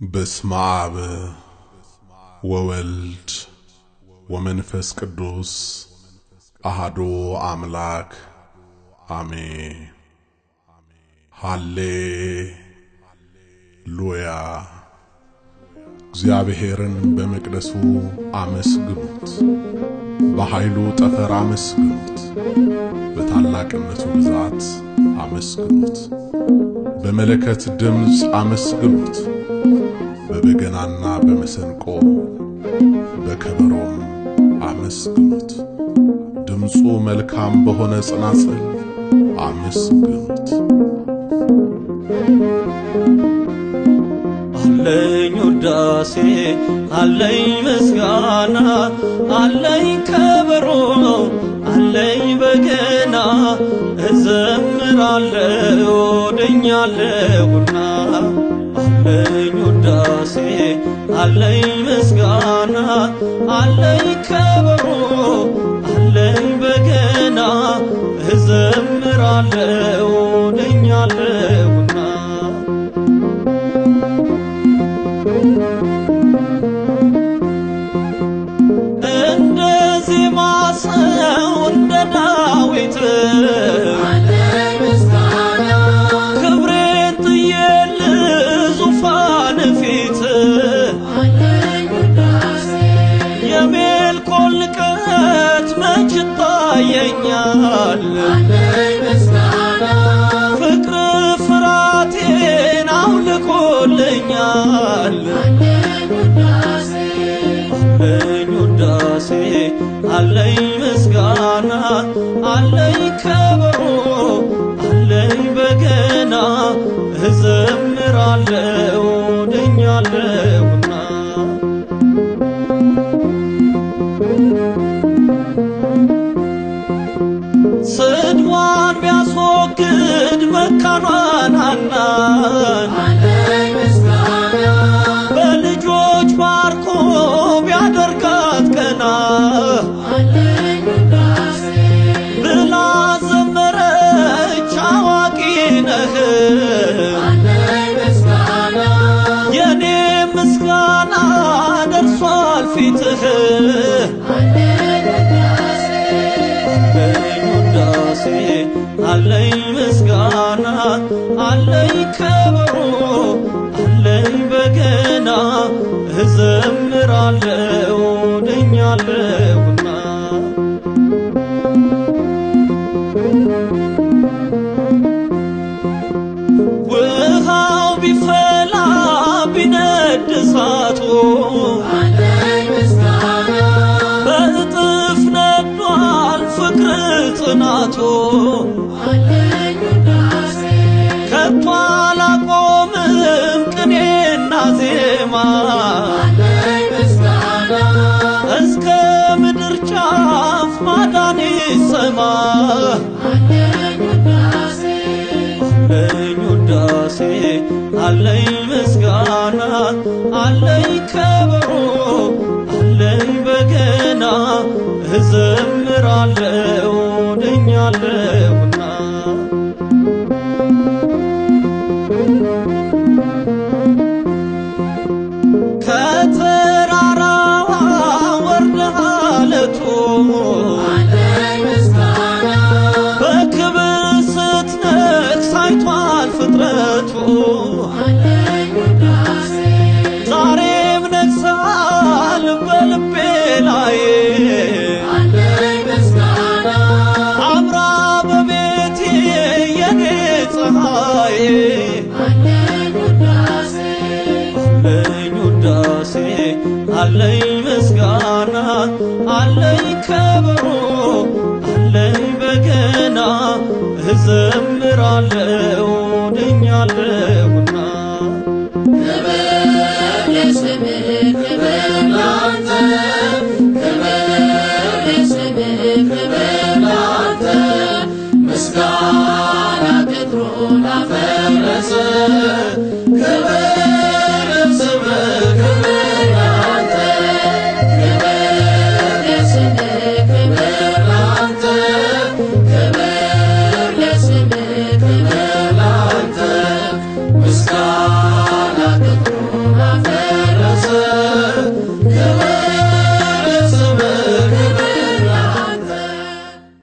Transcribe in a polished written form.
በስመ አብ ወወልድ ወመንፈስ ቅዱስ አሐዱ አምላክ አሜን። ሃሌሉያ። እግዚአብሔርን በመቅደሱ አመስግኑት፣ በኃይሉ ጠፈር አመስግኑት፣ በታላቅነቱ ብዛት አመስግኑት፣ በመለከት ድምጽ አመስግኑት፣ በበገናና በመሰንቆ በከበሮም አመስግኑት፣ ድምጹ መልካም በሆነ ጽናጽል አመስግኑት። አለኝ ውዳሴ አለኝ ምስጋና አለኝ ከበሮ አለኝ በገና እዘምራለሁ ወደኛለሁና አለኝ ውዳሴ አለኝ ምስጋና አለኝ ከበሮ አለኝ በገና እዘምራለሁ ወደኛለሁና እንደዚህ ማሰው እንደ ዳዊት አለኝ ምስጋና ክብሬን ጥዬ ዙፋን ፊት አለኝ ውዳሴ የሜልኮል ንቀት መች ይታየኛል አለኝ ምስጋና ፍቅር ፍራቴን አውልቆልኛል አለኝ ውዳሴ አለኝ ምስጋና አለኝ ከበሮ አለኝ በገና እዘምራለሁ ወደኛለሁና ስድዋን ቢያስወግድ መካኗን ሐናን አለኝ ምስጋና በልጆች ባርኮ ቢያደርጋት ቀና አለኝ ውዳሴ ብላ ዘመረች አዋቂ ነህ አለኝ ምስጋና የኔ ምስጋና ደርሷል ፊትህ አለኝ ውዳሴ አለኝ ምስጋና አለኝ ከበሮ አለኝ በገና እዘምራለሁ ወደኛለሁና ውሃው ቢፈላ ቢነድ እሳቱ አለኝ ምስጋና በእጥፍ ነዷል ፍቅር ጽናቱ አለኝ ውዳሴ ከቶ አላቆምም ቅኔና ዜማ አለኝ ምስጋና እስከ ምድር ጫፍ ማዳን ይሰማ አለኝ ውዳሴ አለኝ ምስጋና አለኝ ከበሮ አለኝ በገና እዘምራለሁ ወደኛለሁና ከተራራዋ ወርደህ አለቱ አለኝ ምስጋና በክብር ስትነግስ አይቷል ፍጥረቱ አለኝ ውዳሴ ዛሬም ነግሰሃል በልቤ ላይ አለኝ ምስጋና አምራ በቤቴ የኔ ፀሐይ አለኝ ውዳሴ አለኝ ምስጋና አለኝ ከበሮ